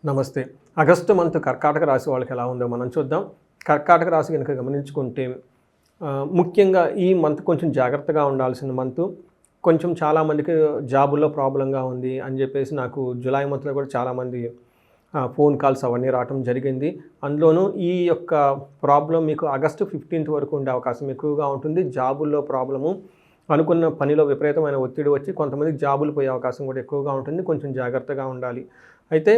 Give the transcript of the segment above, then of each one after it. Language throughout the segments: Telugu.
నమస్తే. ఆగస్టు మంత్ కర్కాటక రాశి వాళ్ళకి ఎలా ఉందో మనం చూద్దాం. కర్కాటక రాశి గనుక గమనించుకుంటే ముఖ్యంగా ఈ మంత్ కొంచెం జాగ్రత్తగా ఉండాల్సిన మంతు. కొంచెం చాలామందికి జాబుల్లో ప్రాబ్లమ్‌గా ఉంది అని జెప్పేసి నాకు జులై మంత్‌లో కూడా చాలామంది ఫోన్ కాల్స్ అవన్నీ రావటం జరిగింది. అందులోనూ ఈ యొక్క ప్రాబ్లమ్ మీకు ఆగస్టు 15th వరకు ఉండే అవకాశం ఎక్కువగా ఉంటుంది. జాబుల్లో ప్రాబ్లము, అనుకున్న పనిలో విపరీతమైన ఒత్తిడి వచ్చి కొంతమందికి జాబులు పోయే అవకాశం కూడా ఎక్కువగా ఉంటుంది. కొంచెం జాగ్రత్తగా ఉండాలి. అయితే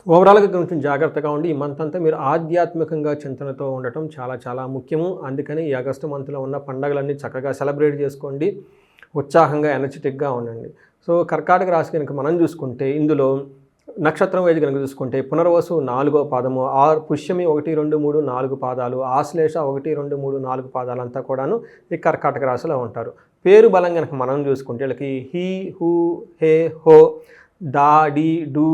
ఓవరాల్‌గా కొంచెం జాగ్రత్తగా ఉండి ఈ మంత్ అంతా మీరు ఆధ్యాత్మికంగా చింతనతో ఉండటం చాలా చాలా ముఖ్యము. అందుకని ఈ ఆగస్టు మంత్‌లో ఉన్న పండగలన్నీ చక్కగా సెలబ్రేట్ చేసుకోండి. ఉత్సాహంగా, ఎనర్జిటిక్‌గా ఉండండి. సో, కర్కాటక రాశి గనుక మనం చూసుకుంటే ఇందులో నక్షత్రం వైజ్ గనుక చూసుకుంటే పునర్వసు 4వ పాదము, పుష్యమి 1, 2, 3, 4 పాదాలు, ఆశ్లేష 1, 2, 3, 4 పాదాలంతా కూడాను ఈ కర్కాటక రాశిలో ఉంటారు. పేరు బలం గనుక మనం చూసుకుంటే వీళ్ళకి హీ, హూ, హే, హో, డా, డి, డు,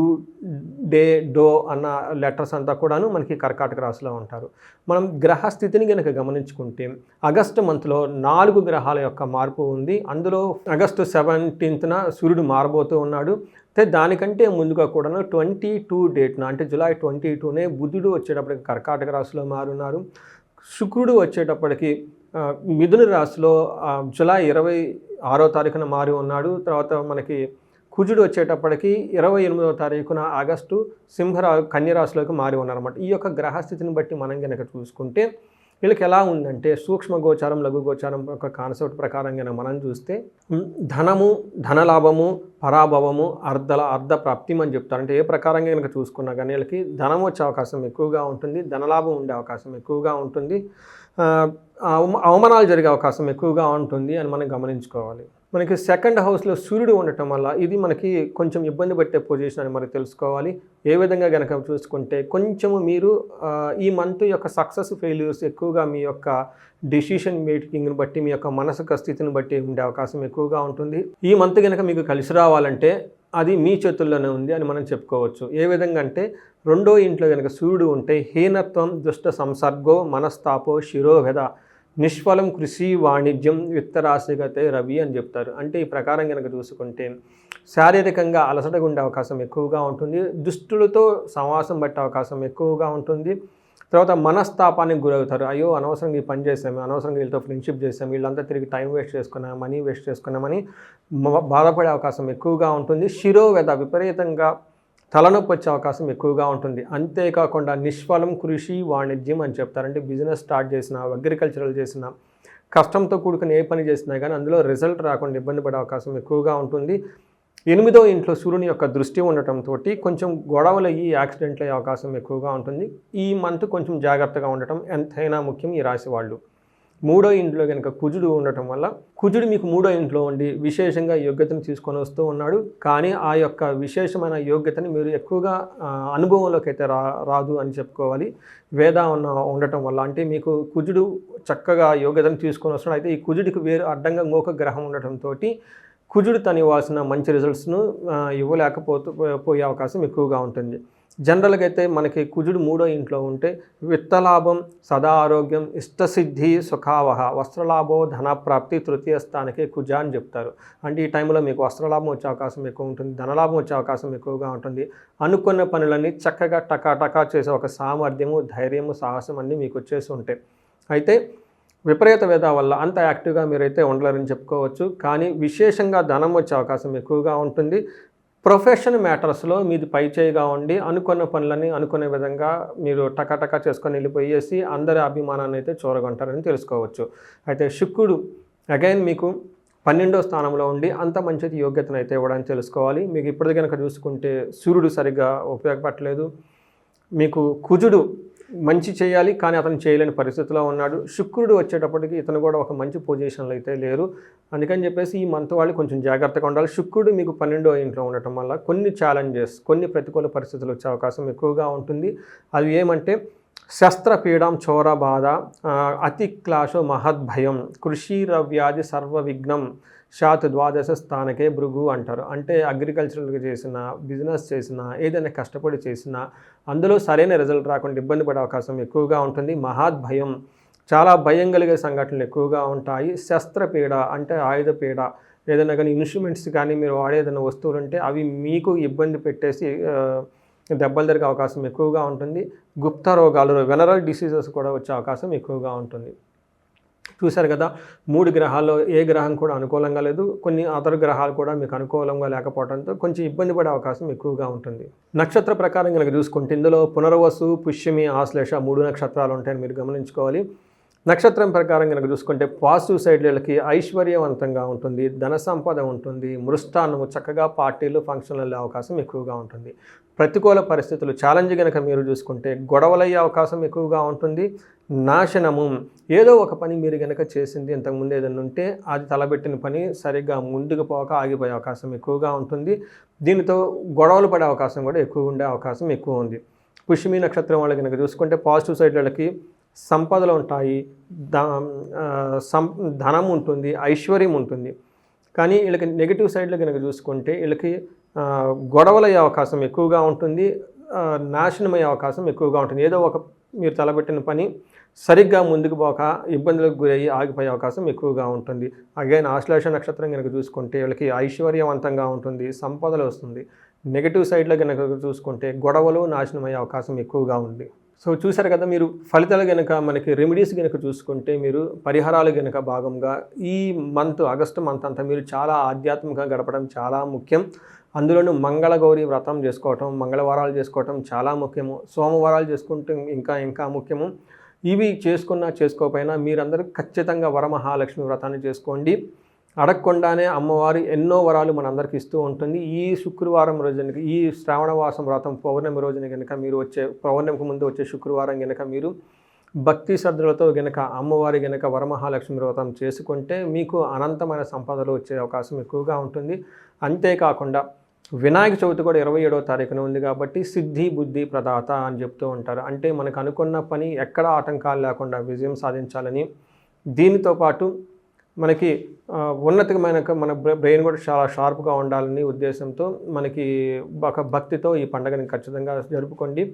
డే, డో అన్న లెటర్స్ అంతా కూడాను మనకి కర్కాటక రాశిలో ఉంటారు. మనం గ్రహస్థితిని గనుక గమనించుకుంటే ఆగస్టు మంత్లో 4 గ్రహాల యొక్క మార్పు ఉంది. అందులో ఆగస్టు 17న సూర్యుడు మారబోతూ ఉన్నాడు. అయితే దానికంటే ముందుగా కూడాను 22 డేట్న అంటే జులై 22నే బుధుడు వచ్చేటప్పటికి కర్కాటక రాశిలో మారున్నారు. శుక్రుడు వచ్చేటప్పటికి మిథున రాశిలో జులై 26వ తారీఖున మారి ఉన్నాడు. తర్వాత మనకి కుజుడు వచ్చేటప్పటికి 28వ తారీఖున ఆగస్టు కన్యరాశిలోకి మారి ఉన్నారన్నమాట. ఈ యొక్క గ్రహస్థితిని బట్టి మనం కనుక చూసుకుంటే వీళ్ళకి ఎలా ఉందంటే సూక్ష్మ గోచారం, లఘు గోచారం యొక్క కాన్సెప్ట్ ప్రకారం కనుక మనం చూస్తే ధనము, ధనలాభము, పరాభవము, అర్ధ ప్రాప్తి అని చెప్తారు. అంటే ఏ ప్రకారంగా కనుక చూసుకున్నా కానీ వీళ్ళకి ధనం వచ్చే అవకాశం ఎక్కువగా ఉంటుంది, ధనలాభం ఉండే అవకాశం ఎక్కువగా ఉంటుంది, అవమానాలు జరిగే అవకాశం ఎక్కువగా ఉంటుంది అని మనం గమనించుకోవాలి. మనకి సెకండ్ హౌస్లో సూర్యుడు ఉండటం వల్ల ఇది మనకి కొంచెం ఇబ్బంది పెట్టే పొజిషన్ అని మనకు తెలుసుకోవాలి. ఏ విధంగా కనుక చూసుకుంటే కొంచెము మీరు ఈ మంత్ యొక్క సక్సెస్ ఫెయిల్యూర్స్ ఎక్కువగా మీ యొక్క డెసిషన్ మేకింగ్ని బట్టి, మీ యొక్క మానసిక స్థితిని బట్టి ఉండే అవకాశం ఎక్కువగా ఉంటుంది. ఈ మంత్ కనుక మీకు కలిసి రావాలంటే అది మీ చేతుల్లోనే ఉంది అని మనం చెప్పుకోవచ్చు. ఏ విధంగా అంటే 2వ ఇంట్లో కనుక సూర్యుడు ఉంటే హీనత్వం, దుష్ట సంసర్గో, మనస్తాపో, శిరోభెద, నిష్ఫలం కృషి వాణిజ్యం, విత్తరాశిగతే రవి అని చెప్తారు. అంటే ఈ ప్రకారం కనుక చూసుకుంటే శారీరకంగా అలసటగా ఉండే అవకాశం ఎక్కువగా ఉంటుంది, దుష్టులతో సమావాసం పట్టే అవకాశం ఎక్కువగా ఉంటుంది. తర్వాత మనస్తాపానికి గురవుతారు. అయ్యో అనవసరంగా ఈ పని చేసాము, అనవసరంగా వీళ్ళతో ఫ్రెండ్షిప్ చేసాము, వీళ్ళంతా తిరిగి టైం వేస్ట్ చేసుకున్నాం, మనీ వేస్ట్ చేసుకున్నామని బాధపడే అవకాశం ఎక్కువగా ఉంటుంది. శిరోవ్యధ, విపరీతంగా తలనొప్పి వచ్చే అవకాశం ఎక్కువగా ఉంటుంది. అంతేకాకుండా నిష్ఫలం కృషి వాణిజ్యం అని చెప్తారంటే బిజినెస్ స్టార్ట్ చేసినా, అగ్రికల్చరల్ చేసినా, కష్టంతో కూడుకుని ఏ పని చేసినా కానీ అందులో రిజల్ట్ రాకుండా ఇబ్బంది పడే అవకాశం ఎక్కువగా ఉంటుంది. 8వ ఇంట్లో సూర్యుని యొక్క దృష్టి ఉండటంతో కొంచెం గొడవలు అయ్యి యాక్సిడెంట్లు అయ్యే అవకాశం ఎక్కువగా ఉంటుంది. ఈ మంత్ కొంచెం జాగ్రత్తగా ఉండటం ఎంతైనా ముఖ్యం ఈ రాశి వాళ్ళు. 3వ ఇంట్లో కనుక కుజుడు ఉండటం వల్ల కుజుడు మీకు 3వ ఇంట్లో ఉండి విశేషంగా యోగ్యతను తీసుకొని వస్తూ ఉన్నాడు. కానీ ఆ యొక్క విశేషమైన యోగ్యతని మీరు ఎక్కువగా అనుభవంలోకి అయితే రాదు అని చెప్పుకోవాలి. వేద ఉండటం వల్ల అంటే మీకు కుజుడు చక్కగా యోగ్యతను తీసుకొని వస్తున్నాడు. అయితే ఈ కుజుడికి వేరు అడ్డంగా ఇంకొక గ్రహం ఉండటంతో కుజుడు తను ఇవ్వాల్సిన మంచి రిజల్ట్స్ను పోయే అవకాశం ఎక్కువగా ఉంటుంది. జనరల్గా అయితే మనకి కుజుడు 3వ ఇంట్లో ఉంటే విత్తలాభం, సదా ఆరోగ్యం, ఇష్టసిద్ధి, సుఖావహ, వస్త్రలాభో, ధనప్రాప్తి, తృతీయ స్థానకే కుజ అని చెప్తారు. అంటే ఈ టైంలో మీకు వస్త్రలాభం వచ్చే అవకాశం ఎక్కువ ఉంటుంది, ధనలాభం వచ్చే అవకాశం ఎక్కువగా ఉంటుంది. అనుకున్న పనులన్నీ చక్కగా టకా చేసే ఒక సామర్థ్యము, ధైర్యము, సాహసం అన్నీ మీకు వచ్చేసి ఉంటాయి. అయితే విపరీత వేద వల్ల అంత యాక్టివ్గా మీరైతే ఉండలేరని చెప్పుకోవచ్చు. కానీ విశేషంగా ధనం వచ్చే అవకాశం ఎక్కువగా ఉంటుంది. ప్రొఫెషన్ మ్యాటర్స్లో మీది పైచేయిగా ఉండి అనుకున్న పనులని అనుకునే విధంగా మీరు టకా చేసుకొని వెళ్ళిపోయేసి అందరి అభిమానాన్ని అయితే చూరగొంటారని తెలుసుకోవచ్చు. అయితే శుక్రుడు అగైన్ మీకు 12వ స్థానంలో ఉండి అంత మంచి యోగ్యతను అయితే ఇవ్వడానికి తెలుసుకోవాలి. మీకు ఇప్పుడు కనుక చూసుకుంటే సూర్యుడు సరిగ్గా ఉపయోగపడలేదు. మీకు కుజుడు మంచి చేయాలి కానీ అతను చేయలేని పరిస్థితిలో ఉన్నాడు. శుక్రుడు వచ్చేటప్పటికి ఇతను కూడా ఒక మంచి పొజిషన్లో అయితే లేరు. అందుకని చెప్పేసి ఈ మంత్ వాళ్ళు కొంచెం జాగ్రత్తగా ఉండాలి. శుక్రుడు మీకు 12వ ఇంట్లో ఉండటం వల్ల కొన్ని ఛాలెంజెస్, కొన్ని ప్రతికూల పరిస్థితులు వచ్చే అవకాశం ఎక్కువగా ఉంటుంది. అవి ఏమంటే శస్త్రపీడం, చోర బాధ, అతి క్లాశో మహద్భయం, కృషిరవ్యాధి సర్వవిఘ్నం, శాత్ ద్వాదశ స్థానకే భృగు అంటారు. అంటే అగ్రికల్చరల్గా చేసిన, బిజినెస్ చేసిన, ఏదైనా కష్టపడి చేసినా అందులో సరైన రిజల్ట్ రాకుండా ఇబ్బంది పడే అవకాశం ఎక్కువగా ఉంటుంది. మహద్భయం, చాలా భయం కలిగే సంఘటనలు ఎక్కువగా ఉంటాయి. శస్త్రపీడ అంటే ఆయుధ పీడ, ఏదైనా కానీ ఇన్స్ట్రుమెంట్స్ కానీ మీరు వాడే ఏదైనా వస్తువులు ఉంటే అవి మీకు ఇబ్బంది పెట్టేసి దెబ్బలు తిరిగే అవకాశం ఎక్కువగా ఉంటుంది. గుప్త రోగాలు, వెనరల్ డిసీజెస్ కూడా వచ్చే అవకాశం ఎక్కువగా ఉంటుంది. చూశారు కదా, 3 గ్రహాల్లో ఏ గ్రహం కూడా అనుకూలంగా లేదు. కొన్ని అదర్ గ్రహాలు కూడా మీకు అనుకూలంగా లేకపోవడంతో కొంచెం ఇబ్బంది పడే అవకాశం ఎక్కువగా ఉంటుంది. నక్షత్ర ప్రకారం కనుక చూసుకుంటే ఇందులో పునర్వసు, పుష్యమి, ఆశ్లేష 3 నక్షత్రాలు ఉంటాయని మీరు గమనించుకోవాలి. నక్షత్రం ప్రకారం కనుక చూసుకుంటే పాజిటివ్ సైడ్లకి ఐశ్వర్యవంతంగా ఉంటుంది, ధన సంపద ఉంటుంది, మృష్టాన్నము చక్కగా పార్టీలు ఫంక్షన్లు వెళ్ళే అవకాశం ఎక్కువగా ఉంటుంది. ప్రతికూల పరిస్థితులు ఛాలెంజ్ కనుక మీరు చూసుకుంటే గొడవలయ్యే అవకాశం ఎక్కువగా ఉంటుంది. నాశనము, ఏదో ఒక పని మీరు కనుక చేసింది ఇంతకుముందు ఏదైనా ఉంటే అది తలబెట్టిన పని సరిగ్గా ముందుకు పోక ఆగిపోయే అవకాశం ఎక్కువగా ఉంటుంది. దీనితో గొడవలు పడే అవకాశం కూడా ఎక్కువ ఉండే అవకాశం ఎక్కువ ఉంది. పుష్యమి నక్షత్రం వాళ్ళు కనుక చూసుకుంటే పాజిటివ్ సైడ్లకి సంపదలు ఉంటాయి, ధనం ఉంటుంది, ఐశ్వర్యం ఉంటుంది. కానీ వీళ్ళకి నెగిటివ్ సైడ్లో కనుక చూసుకుంటే వీళ్ళకి గొడవలయ్యే అవకాశం ఎక్కువగా ఉంటుంది, నాశనమయ్యే అవకాశం ఎక్కువగా ఉంటుంది. ఏదో ఒక మీరు తలబెట్టిన పని సరిగ్గా ముందుకు పోక ఇబ్బందులకు గురయ్యి ఆగిపోయే అవకాశం ఎక్కువగా ఉంటుంది. అగైన్ ఆశ్లేష నక్షత్రం కనుక చూసుకుంటే వీళ్ళకి ఐశ్వర్యవంతంగా ఉంటుంది, సంపదలు వస్తుంది. నెగిటివ్ సైడ్లో కనుక చూసుకుంటే గొడవలు, నాశనమయ్యే అవకాశం ఎక్కువగా ఉంది. సో చూసారు కదా, మీరు ఫలితాలు కనుక మనకి రెమెడీస్ కనుక చూసుకుంటే మీరు పరిహారాలు కనుక భాగంగా ఈ ఆగస్టు మంత్ అంతా మీరు చాలా ఆధ్యాత్మికంగా గడపడం చాలా ముఖ్యం. అందులోనూ మంగళగౌరి వ్రతం చేసుకోవటం, మంగళవారాలు చేసుకోవటం చాలా ముఖ్యము. సోమవారాలు చేసుకుంటే ఇంకా ముఖ్యము. ఇవి చేసుకోకపోయినా మీరందరూ ఖచ్చితంగా వరమహాలక్ష్మి వ్రతాన్ని చేసుకోండి. అడగకుండానే అమ్మవారు ఎన్నో వరాలు మనందరికీ ఇస్తూ ఉంటుంది. ఈ శుక్రవారం రోజున, ఈ శ్రావణవాసం వ్రతం పౌర్ణమి రోజున కనుక మీరు పౌర్ణమికి ముందు వచ్చే శుక్రవారం కనుక మీరు భక్తి శ్రద్ధలతో గనక అమ్మవారి గనక వరమహాలక్ష్మి వ్రతం చేసుకుంటే మీకు అనంతమైన సంపదలు వచ్చే అవకాశం ఎక్కువగా ఉంటుంది. అంతేకాకుండా వినాయక చవితి కూడా 27వ తారీఖున ఉంది కాబట్టి సిద్ధి బుద్ధి ప్రదాత అని చెప్తూ ఉంటారు. అంటే మనకు అనుకున్న పని ఎక్కడ ఆటంకాలు లేకుండా విజయం సాధించాలని, దీనితో పాటు మనకి ఉన్నతమైన మన బ్రెయిన్ కూడా చాలా షార్ప్గా ఉండాలని ఉద్దేశంతో మనకి ఒక భక్తితో ఈ పండుగని ఖచ్చితంగా జరుపుకోండి.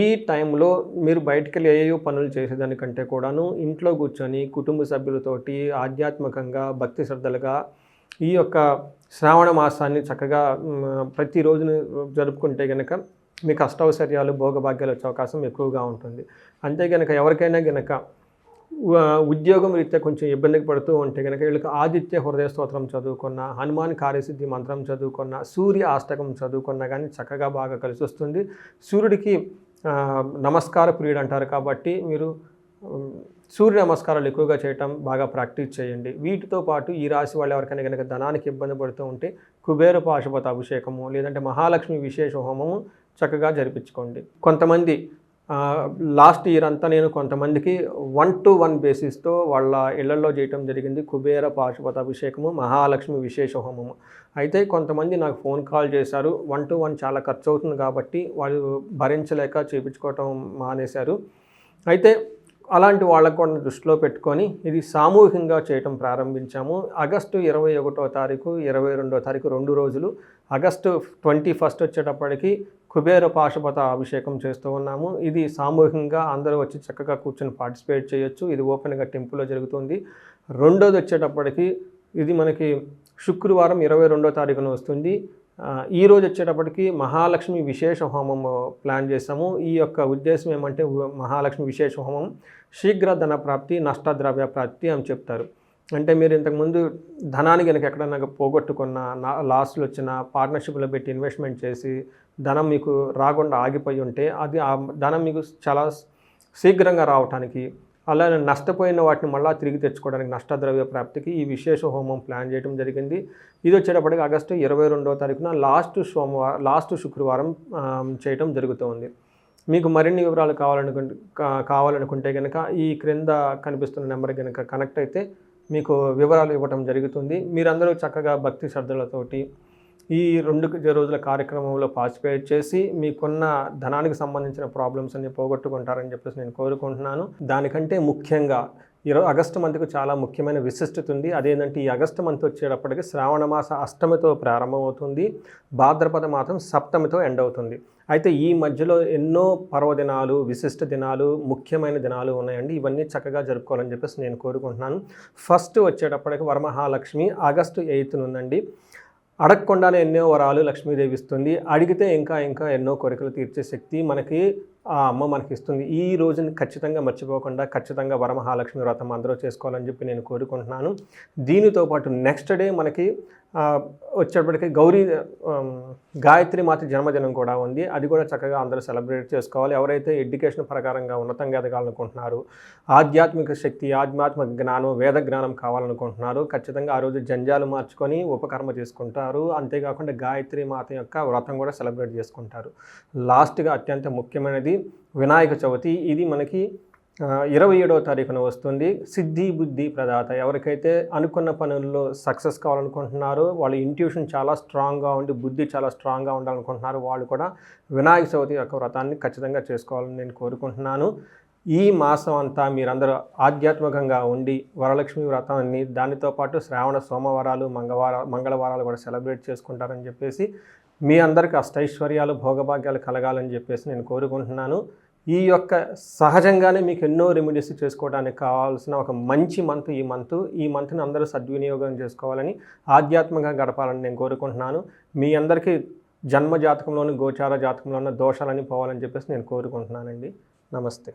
ఈ టైంలో మీరు బయటికి వెళ్ళి ఏయో పనులు చేసేదానికంటే కూడాను ఇంట్లో కూర్చొని కుటుంబ సభ్యులతోటి ఆధ్యాత్మికంగా భక్తి శ్రద్ధలుగా ఈ యొక్క శ్రావణ మాసాన్ని చక్కగా ప్రతిరోజును జరుపుకుంటే కనుక మీకు అష్టౌశ్వర్యాలు భోగభాగ్యాలు వచ్చే అవకాశం ఎక్కువగా ఉంటుంది. అంతే కనుక ఎవరికైనా కనుక ఉద్యోగం రీత్యా కొంచెం ఇబ్బందికి పడుతూ ఉంటే కనుక వీళ్ళకి ఆదిత్య హృదయ స్తోత్రం చదువుకున్న, హనుమాన్ కార్యసిద్ధి మంత్రం చదువుకున్న, సూర్య అష్టకం చదువుకున్నా కానీ చక్కగా బాగా కలిసి వస్తుంది. సూర్యుడికి నమస్కార ప్రియుడు అంటారు కాబట్టి మీరు సూర్య నమస్కారాలు ఎక్కువగా చేయటం బాగా ప్రాక్టీస్ చేయండి. వీటితో పాటు ఈ రాశి వాళ్ళు ఎవరికైనా కనుక ధనానికి ఇబ్బంది పడుతూ ఉంటే కుబేర పాశుపత అభిషేకము లేదంటే మహాలక్ష్మి విశేష హోమము చక్కగా జరిపించుకోండి. కొంతమంది లాస్ట్ ఇయర్ అంతా నేను కొంతమందికి 1-to-1 బేసిస్తో వాళ్ళ ఇళ్లలో చేయటం జరిగింది కుబేర పాశుపత అభిషేకము, మహాలక్ష్మి విశేష హోమము. అయితే కొంతమంది నాకు ఫోన్ కాల్ చేశారు, 1-to-1 చాలా ఖర్చు అవుతుంది కాబట్టి వాళ్ళు భరించలేక చేయించుకోవటం మానేశారు. అయితే అలాంటి వాళ్ళకు కూడా దృష్టిలో పెట్టుకొని ఇది సామూహికంగా చేయటం ప్రారంభించాము. ఆగస్టు 21వ తారీఖు 22వ తారీఖు 2 రోజులు, ఆగస్టు 21 వచ్చేటప్పటికి కుబేర పాశుపత అభిషేకం చేస్తూ ఉన్నాము. ఇది సామూహికంగా అందరూ వచ్చి చక్కగా కూర్చొని పార్టిసిపేట్ చేయొచ్చు. ఇది ఓపెన్గా టెంపుల్లో జరుగుతుంది. రెండోది వచ్చేటప్పటికి ఇది మనకి శుక్రవారం 22వ తారీఖున వస్తుంది. ఈ రోజు వచ్చేటప్పటికి మహాలక్ష్మి విశేష హోమం ప్లాన్ చేసాము. ఈ యొక్క ఉద్దేశం ఏమంటే మహాలక్ష్మి విశేష హోమం శీఘ్ర ధన ప్రాప్తి, నష్టద్రవ్య ప్రాప్తి అని చెప్తారు. అంటే మీరు ఇంతకుముందు ధనాన్ని కనుక ఎక్కడన్నా పోగొట్టుకున్న, లాస్లు వచ్చిన, పార్ట్నర్షిప్లో పెట్టి ఇన్వెస్ట్మెంట్ చేసి ధనం మీకు రాకుండా ఆగిపోయి ఉంటే అది ఆ ధనం మీకు చాలా శీఘ్రంగా రావటానికి, అలానే నష్టపోయిన వాటిని మళ్ళీ తిరిగి తెచ్చుకోవడానికి నష్టద్రవ్య ప్రాప్తికి ఈ విశేష హోమం ప్లాన్ చేయడం జరిగింది. ఇది వచ్చేటప్పటికి ఆగస్టు 22వ తారీఖున లాస్ట్ శుక్రవారం చేయటం జరుగుతుంది. మీకు మరిన్ని వివరాలు కావాలనుకుంటే కనుక ఈ క్రింద కనిపిస్తున్న నెంబర్ కనుక కనెక్ట్ అయితే మీకు వివరాలు ఇవ్వటం జరుగుతుంది. మీరందరూ చక్కగా భక్తి శ్రద్ధలతోటి ఈ 2 రోజుల కార్యక్రమంలో పార్టిసిపేట్ చేసి మీకున్న ధనానికి సంబంధించిన ప్రాబ్లమ్స్ అన్ని పోగొట్టుకుంటారని చెప్పేసి నేను కోరుకుంటున్నాను. దానికంటే ముఖ్యంగా ఆగస్టు మంత్కు చాలా ముఖ్యమైన విశిష్టత ఉంది. అదేంటంటే ఈ ఆగస్టు మంత్ వచ్చేటప్పటికి శ్రావణ మాస అష్టమితో ప్రారంభమవుతుంది, భాద్రపద మాసం సప్తమితో ఎండ్ అవుతుంది. అయితే ఈ మధ్యలో ఎన్నో పర్వదినాలు, విశిష్ట దినాలు, ముఖ్యమైన దినాలు ఉన్నాయండి. ఇవన్నీ చక్కగా జరుపుకోవాలని చెప్పేసి నేను కోరుకుంటున్నాను. ఫస్ట్ వచ్చేటప్పటికి వరమహాలక్ష్మి ఆగస్టు 8న ఉందండి. అడగకుండానే ఎన్నో వరాలు లక్ష్మీదేవి ఇస్తుంది. అడిగితే ఇంకా ఇంకా ఎన్నో కోరికలు తీర్చే శక్తి మనకి ఆ అమ్మ మనకిస్తుంది. ఈ రోజుని ఖచ్చితంగా మర్చిపోకుండా ఖచ్చితంగా వరమహాలక్ష్మి వ్రతం అందరూ చేసుకోవాలని చెప్పి నేను కోరుకుంటున్నాను. దీనితో పాటు నెక్స్ట్ డే మనకి వచ్చేప్పటికి గాయత్రి మాత జన్మదినం కూడా ఉంది. అది కూడా చక్కగా అందరూ సెలబ్రేట్ చేసుకోవాలి. ఎవరైతే ఎడ్యుకేషన్ ప్రకారంగా ఉన్నతంగా ఎదగాలనుకుంటున్నారు, ఆధ్యాత్మిక శక్తి, ఆధ్యాత్మిక జ్ఞానం, వేద జ్ఞానం కావాలనుకుంటున్నారు, ఖచ్చితంగా ఆ రోజు జంజాలు మార్చుకొని ఉపకర్మ చేసుకుంటారు. అంతేకాకుండా గాయత్రి మాత యొక్క వ్రతం కూడా సెలబ్రేట్ చేసుకుంటారు. లాస్ట్గా అత్యంత ముఖ్యమైనది వినాయక చవితి. ఇది మనకి 27వ తారీఖున వస్తుంది. సిద్ధి బుద్ధి ప్రదాత. ఎవరికైతే అనుకున్న పనుల్లో సక్సెస్ కావాలనుకుంటున్నారో, వాళ్ళ ఇంట్యూషన్ చాలా స్ట్రాంగ్గా ఉండి బుద్ధి చాలా స్ట్రాంగ్గా ఉండాలనుకుంటున్నారు, వాళ్ళు కూడా వినాయక చవితి యొక్క వ్రతాన్ని ఖచ్చితంగా చేసుకోవాలని నేను కోరుకుంటున్నాను. ఈ మాసం అంతా మీరందరూ ఆధ్యాత్మికంగా ఉండి వరలక్ష్మి వ్రతాన్ని, దానితో పాటు శ్రావణ సోమవారాలు, మంగళవారాలు కూడా సెలబ్రేట్ చేసుకుంటారని చెప్పేసి, మీ అందరికీ అష్టైశ్వర్యాలు, భోగభాగ్యాలు కలగాలని చెప్పేసి నేను కోరుకుంటున్నాను. ఈ యొక్క సహజంగానే మీకు ఎన్నో రెమెడీస్ చేసుకోవడానికి కావాల్సిన ఒక మంచి మంత్ ఈ మంత్ని అందరూ సద్వినియోగం చేసుకోవాలని, ఆధ్యాత్మికంగా గడపాలని నేను కోరుకుంటున్నాను. మీ అందరికీ జన్మ జాతకంలోని, గోచార జాతకంలో ఉన్న దోషాలని పోవాలని చెప్పేసి నేను కోరుకుంటున్నానండి. నమస్తే.